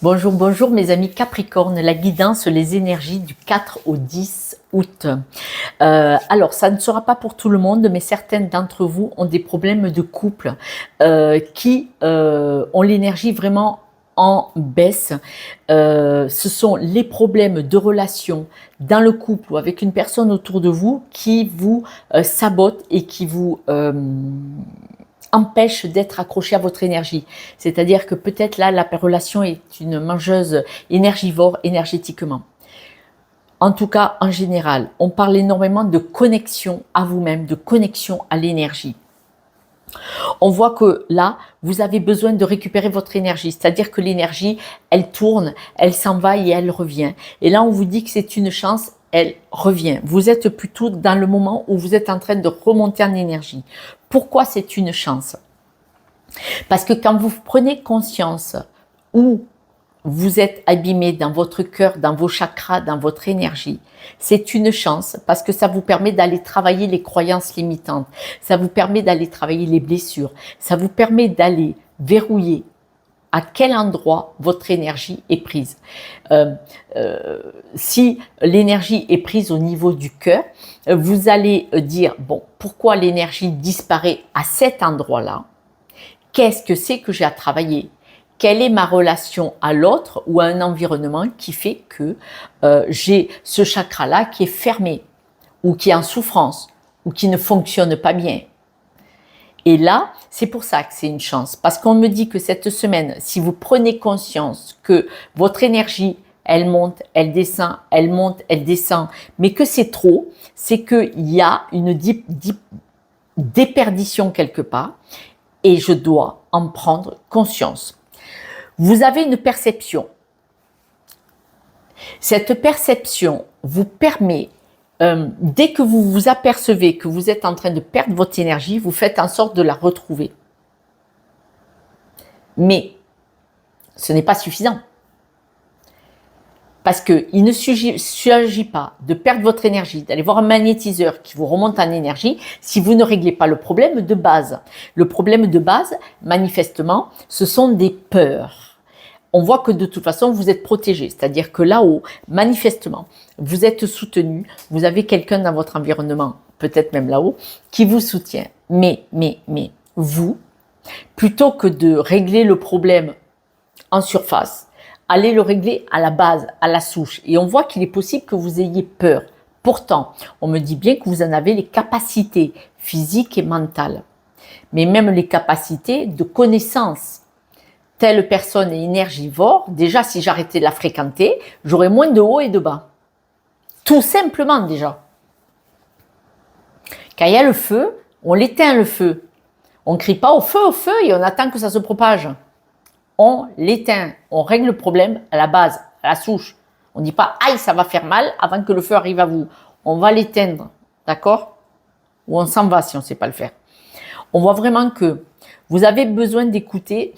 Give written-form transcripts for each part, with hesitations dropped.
Bonjour, bonjour mes amis Capricorne, la guidance, les énergies du 4 au 10 août. Alors, ça ne sera pas pour tout le monde, mais certaines d'entre vous ont des problèmes de couple qui ont l'énergie vraiment en baisse. Ce sont les problèmes de relation dans le couple ou avec une personne autour de vous qui vous sabotent et qui vous empêche d'être accroché à votre énergie. C'est-à-dire que peut-être là, la relation est une mangeuse énergivore énergétiquement. En tout cas, en général, on parle énormément de connexion à vous-même, de connexion à l'énergie. On voit que là, vous avez besoin de récupérer votre énergie, c'est-à-dire que l'énergie, elle tourne, elle s'en va et elle revient. Et là, on vous dit que c'est une chance, elle revient. Vous êtes plutôt dans le moment où vous êtes en train de remonter en énergie. Pourquoi c'est une chance? Parce que quand vous prenez conscience où vous êtes abîmé dans votre cœur, dans vos chakras, dans votre énergie, c'est une chance parce que ça vous permet d'aller travailler les croyances limitantes, ça vous permet d'aller travailler les blessures, ça vous permet d'aller verrouiller à quel endroit votre énergie est prise. Si l'énergie est prise au niveau du cœur, vous allez dire, bon, pourquoi l'énergie disparaît à cet endroit-là? Qu'est-ce que c'est que j'ai à travailler? Quelle est ma relation à l'autre ou à un environnement qui fait que j'ai ce chakra-là qui est fermé ou qui est en souffrance ou qui ne fonctionne pas bien? Et là, c'est pour ça que c'est une chance. Parce qu'on me dit que cette semaine, si vous prenez conscience que votre énergie, elle monte, elle descend, elle monte, elle descend, mais que c'est trop, c'est qu'il y a une déperdition quelque part et je dois en prendre conscience. Vous avez une perception. Cette perception vous permet, dès que vous vous apercevez que vous êtes en train de perdre votre énergie, vous faites en sorte de la retrouver. Mais ce n'est pas suffisant. Parce qu'il ne s'agit pas de perdre votre énergie, d'aller voir un magnétiseur qui vous remonte en énergie si vous ne réglez pas le problème de base. Le problème de base, manifestement, ce sont des peurs. On voit que de toute façon, vous êtes protégé. C'est-à-dire que là-haut, manifestement, vous êtes soutenu, vous avez quelqu'un dans votre environnement, peut-être même là-haut, qui vous soutient. Mais, vous, plutôt que de régler le problème en surface, allez le régler à la base, à la souche. Et on voit qu'il est possible que vous ayez peur. Pourtant, on me dit bien que vous en avez les capacités physiques et mentales. Mais même les capacités de connaissance. Telle personne est énergivore, déjà si j'arrêtais de la fréquenter, j'aurais moins de haut et de bas. Tout simplement déjà. Quand il y a le feu, on l'éteint le feu. On ne crie pas au feu et on attend que ça se propage. On l'éteint, on règle le problème à la base, à la souche. On ne dit pas « aïe, ça va faire mal » avant que le feu arrive à vous. On va l'éteindre, d'accord? Ou on s'en va si on ne sait pas le faire. On voit vraiment que vous avez besoin d'écouter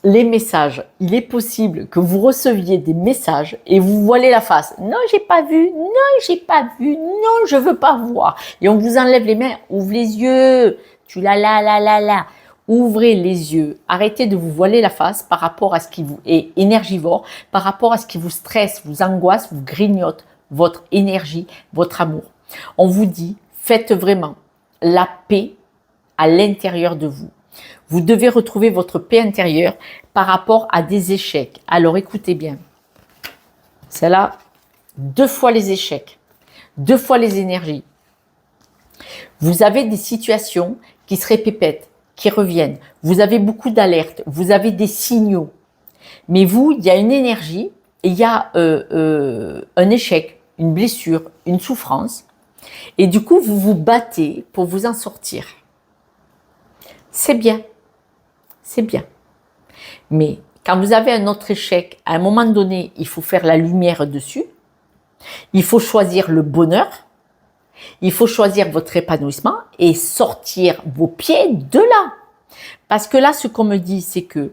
les messages. Il est possible que vous receviez des messages et vous voilez la face. Non, j'ai pas vu. Non, j'ai pas vu. Non, je veux pas voir. Et on vous enlève les mains. Ouvre les yeux. Tu là. Ouvrez les yeux. Arrêtez de vous voiler la face par rapport à ce qui vous est énergivore, par rapport à ce qui vous stresse, vous angoisse, vous grignote votre énergie, votre amour. On vous dit, faites vraiment la paix à l'intérieur de vous. Vous devez retrouver votre paix intérieure par rapport à des échecs. Alors écoutez bien. C'est là 2 fois les échecs, 2 fois les énergies. Vous avez des situations qui se répètent, qui reviennent. Vous avez beaucoup d'alertes, vous avez des signaux. Mais vous, il y a une énergie et il y a un échec, une blessure, une souffrance. Et du coup, vous vous battez pour vous en sortir. C'est bien. C'est bien. Mais quand vous avez un autre échec, à un moment donné, il faut faire la lumière dessus. Il faut choisir le bonheur. Il faut choisir votre épanouissement et sortir vos pieds de là. Parce que là, ce qu'on me dit, c'est que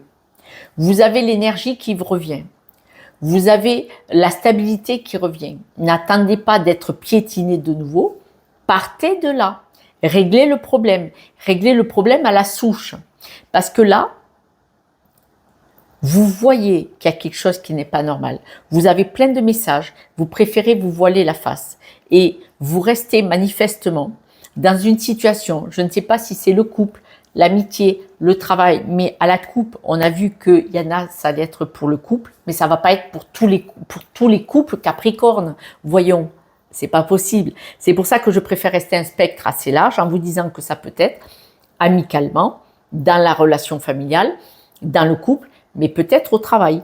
vous avez l'énergie qui vous revient. Vous avez la stabilité qui revient. N'attendez pas d'être piétiné de nouveau. Partez de là. Réglez le problème. Réglez le problème à la souche. Parce que là, Vous voyez qu'il y a quelque chose qui n'est pas normal. Vous avez plein de messages, vous préférez vous voiler la face et vous restez manifestement dans une situation, je ne sais pas si c'est le couple, l'amitié, le travail, mais à la coupe, on a vu qu'il y en a, ça allait être pour le couple, mais ça va pas être pour tous les couples Capricorne. Voyons, c'est pas possible. C'est pour ça que je préfère rester un spectre assez large en vous disant que ça peut être amicalement, dans la relation familiale, dans le couple, mais peut-être au travail.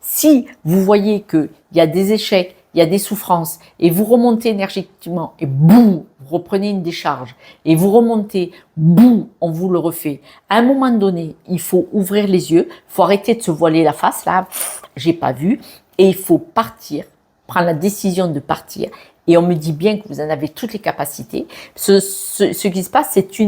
Si vous voyez qu'il y a des échecs, il y a des souffrances, et vous remontez énergétiquement, et boum, vous reprenez une décharge, et vous remontez, boum, on vous le refait. À un moment donné, il faut ouvrir les yeux, il faut arrêter de se voiler la face, là, j'ai pas vu, et il faut partir, prendre la décision de partir, et on me dit bien que vous en avez toutes les capacités. Ce qui se passe, c'est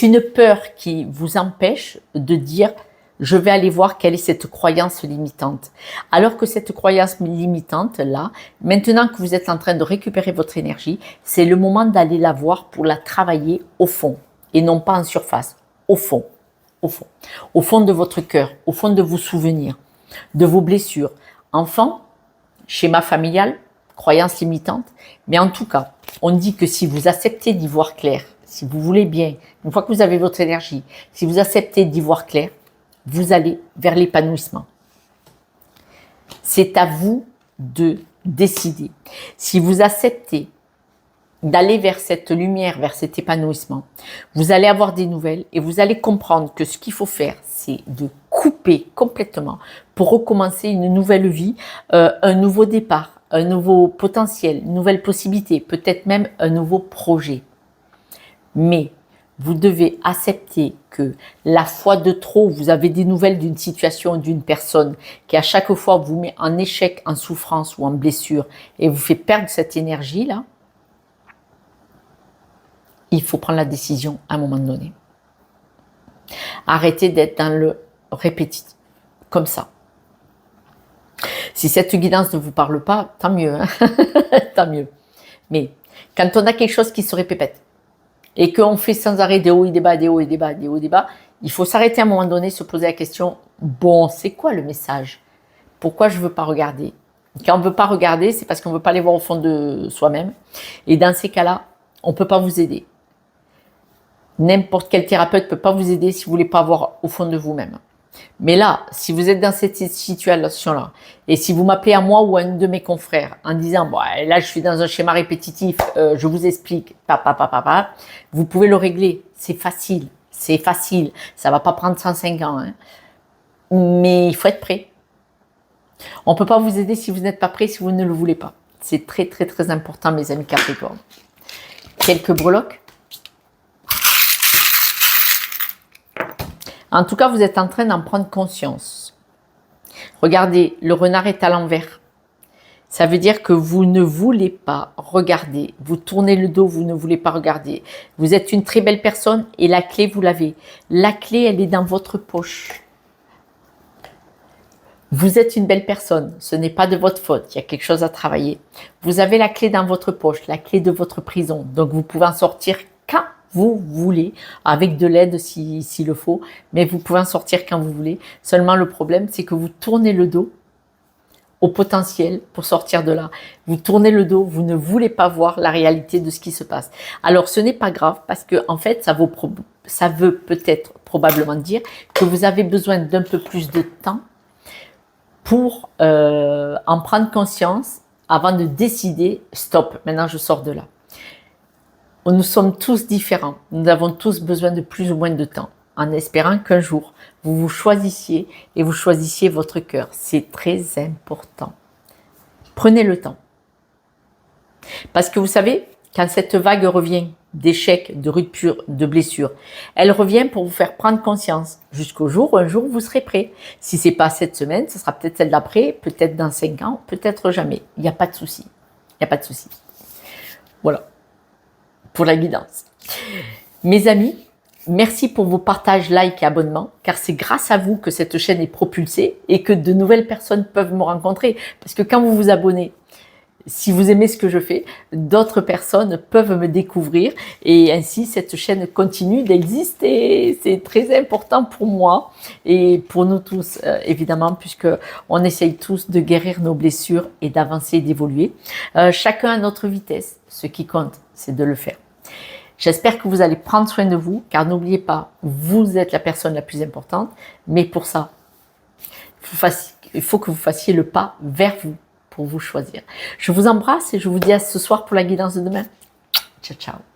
une peur qui vous empêche de dire je vais aller voir quelle est cette croyance limitante. Alors que cette croyance limitante, là, maintenant que vous êtes en train de récupérer votre énergie, c'est le moment d'aller la voir pour la travailler au fond et non pas en surface, au fond, au fond de votre cœur, au fond de vos souvenirs, de vos blessures. Enfant, schéma familial, croyance limitante, mais en tout cas, on dit que si vous acceptez d'y voir clair, si vous voulez bien, une fois que vous avez votre énergie, si vous acceptez d'y voir clair, vous allez vers l'épanouissement. C'est à vous de décider. Si vous acceptez d'aller vers cette lumière, vers cet épanouissement, vous allez avoir des nouvelles et vous allez comprendre que ce qu'il faut faire, c'est de couper complètement pour recommencer une nouvelle vie, un nouveau départ, un nouveau potentiel, une nouvelle possibilité, peut-être même un nouveau projet. Mais vous devez accepter que la fois de trop, vous avez des nouvelles d'une situation, d'une personne qui à chaque fois vous met en échec, en souffrance ou en blessure et vous fait perdre cette énergie-là, il faut prendre la décision à un moment donné. Arrêtez d'être dans le répétitif, comme ça. Si cette guidance ne vous parle pas, tant mieux, hein. Tant mieux. Mais quand on a quelque chose qui se répète, et qu'on fait sans arrêt des hauts et des bas, des hauts et des bas, des hauts et des bas, il faut s'arrêter à un moment donné, se poser la question, bon, c'est quoi le message? Pourquoi je ne veux pas regarder? Quand on ne veut pas regarder, c'est parce qu'on ne veut pas aller voir au fond de soi-même. Et dans ces cas-là, on ne peut pas vous aider. N'importe quel thérapeute ne peut pas vous aider si vous ne voulez pas voir au fond de vous-même. Mais là, si vous êtes dans cette situation-là, et si vous m'appelez à moi ou à un de mes confrères en disant bon, là je suis dans un schéma répétitif, je vous explique, vous pouvez le régler, c'est facile, ça va pas prendre 105 ans, hein. Mais il faut être prêt. On ne peut pas vous aider si vous n'êtes pas prêt, si vous ne le voulez pas. C'est très très très important, mes amis Capricorne. Quelques breloques. En tout cas, vous êtes en train d'en prendre conscience. Regardez, le renard est à l'envers. Ça veut dire que vous ne voulez pas regarder. Vous tournez le dos, vous ne voulez pas regarder. Vous êtes une très belle personne et la clé, vous l'avez. La clé, elle est dans votre poche. Vous êtes une belle personne. Ce n'est pas de votre faute. Il y a quelque chose à travailler. Vous avez la clé dans votre poche, la clé de votre prison. Donc, vous pouvez en sortir quand vous voulez, avec de l'aide s'il le faut, mais vous pouvez en sortir quand vous voulez. Seulement le problème, c'est que vous tournez le dos au potentiel pour sortir de là. Vous tournez le dos, vous ne voulez pas voir la réalité de ce qui se passe. Alors ce n'est pas grave parce que en fait, ça veut peut-être probablement dire que vous avez besoin d'un peu plus de temps pour en prendre conscience avant de décider, stop, maintenant je sors de là. Nous sommes tous différents. Nous avons tous besoin de plus ou moins de temps, en espérant qu'un jour, vous vous choisissiez et vous choisissiez votre cœur. C'est très important. Prenez le temps. Parce que vous savez, quand cette vague revient d'échecs, de ruptures, de blessures, elle revient pour vous faire prendre conscience jusqu'au jour où un jour vous serez prêt. Si ce n'est pas cette semaine, ce sera peut-être celle d'après, peut-être dans 5 ans, peut-être jamais. Il n'y a pas de souci. Il n'y a pas de souci. Voilà. Pour la guidance. Mes amis, merci pour vos partages, likes et abonnements, car c'est grâce à vous que cette chaîne est propulsée et que de nouvelles personnes peuvent me rencontrer. Parce que quand vous vous abonnez, si vous aimez ce que je fais, d'autres personnes peuvent me découvrir et ainsi cette chaîne continue d'exister. C'est très important pour moi et pour nous tous, évidemment, puisque on essaye tous de guérir nos blessures et d'avancer et d'évoluer. Chacun à notre vitesse. Ce qui compte, c'est de le faire. J'espère que vous allez prendre soin de vous, car n'oubliez pas, vous êtes la personne la plus importante, mais pour ça, il faut que vous fassiez le pas vers vous pour vous choisir. Je vous embrasse et je vous dis à ce soir pour la guidance de demain. Ciao, ciao.